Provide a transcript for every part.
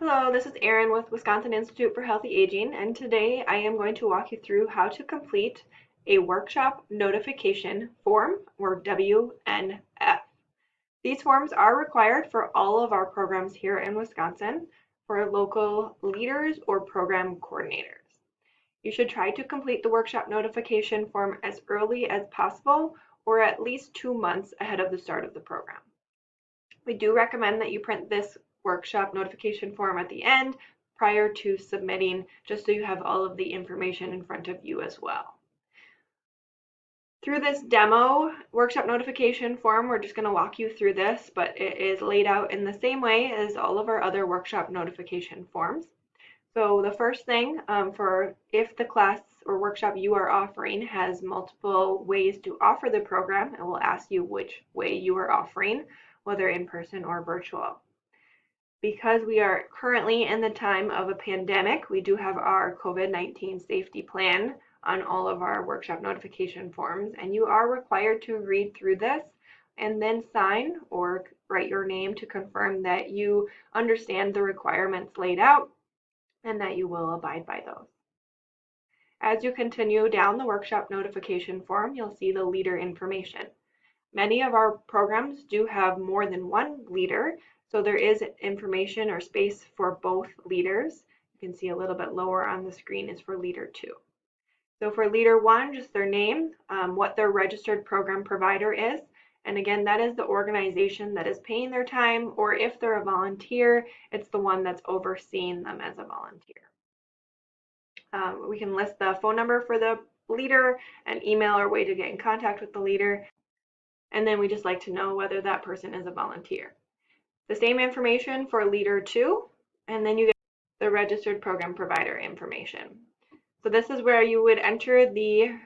Hello, this is Erin with Wisconsin Institute for Healthy Aging, and today I am going to walk you through how to complete a workshop notification form, or WNF. These forms are required for all of our programs here in Wisconsin for local leaders or program coordinators. You should try to complete the workshop notification form as early as possible or at least 2 months ahead of the start of the program. We do recommend that you print this workshop notification form at the end prior to submitting, just so you have all of the information in front of you as well. Through this demo workshop notification form, we're just going to walk you through this, but it is laid out in the same way as all of our other workshop notification forms. So the first thing for if the class or workshop you are offering has multiple ways to offer the program, it will ask you which way you are offering, whether in person or virtual. Because we are currently in the time of a pandemic, we do have our COVID-19 safety plan on all of our workshop notification forms, and you are required to read through this and then sign or write your name to confirm that you understand the requirements laid out and that you will abide by those. As you continue down the workshop notification form, you'll see the leader information. Many of our programs do have more than one leader, so there is information or space for both leaders. You can see a little bit lower on the screen is for leader 2. So for leader 1, just their name, what their registered program provider is, and again, that is the organization that is paying their time, or if they're a volunteer, it's the one that's overseeing them as a volunteer. We can list the phone number for the leader, an email or way to get in contact with the leader, and then we just like to know whether that person is a volunteer. The same information for leader 2, and then you get the registered program provider information. So this is where you would enter the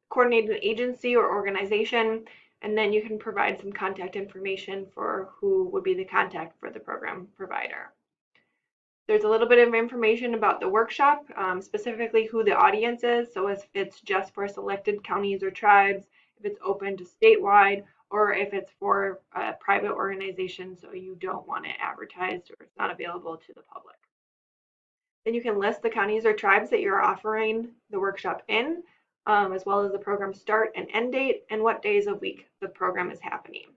coordinated agency or organization, and then you can provide some contact information for who would be the contact for the program provider. There's a little bit of information about the workshop, specifically who the audience is. So if it's just for selected counties or tribes, if it's open to statewide, or if it's for a private organization, so you don't want it advertised or it's not available to the public. Then you can list the counties or tribes that you're offering the workshop in, as well as the program start and end date and what days of week the program is happening.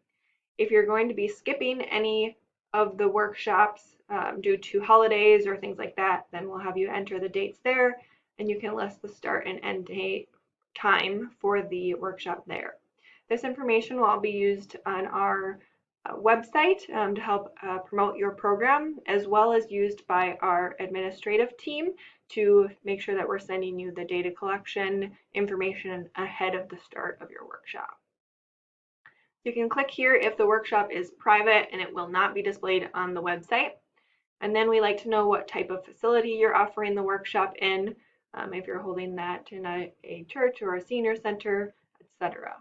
If you're going to be skipping any of the workshops due to holidays or things like that, then we'll have you enter the dates there, and you can list the start and end date time for the workshop there. This information will all be used on our website to help promote your program, as well as used by our administrative team to make sure that we're sending you the data collection information ahead of the start of your workshop. You can click here if the workshop is private and it will not be displayed on the website. And then we like to know what type of facility you're offering the workshop in, if you're holding that in a church or a senior center, etc.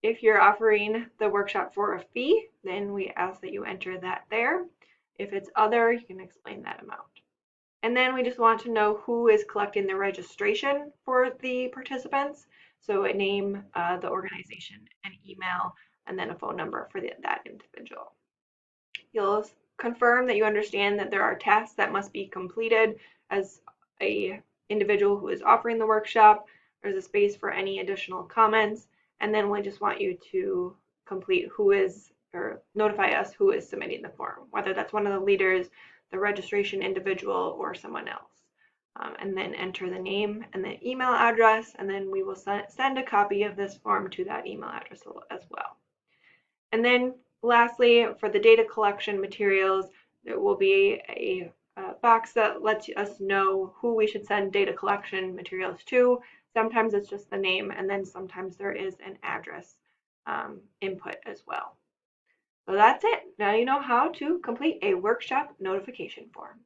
If you're offering the workshop for a fee, then we ask that you enter that there. If it's other, you can explain that amount. And then we just want to know who is collecting the registration for the participants. So a name, the organization, an email, and then a phone number for that individual. You'll confirm that you understand that there are tasks that must be completed as a individual who is offering the workshop. There's a space for any additional comments, and then we just want you to complete who is, or notify us who is submitting the form, whether that's one of the leaders, the registration individual, or someone else. And then enter the name and the email address, and then we will send a copy of this form to that email address as well. And then lastly, for the data collection materials, there will be a box that lets us know who we should send data collection materials to. Sometimes it's just the name, and then sometimes there is an address input as well. So that's it. Now you know how to complete a workshop notification form.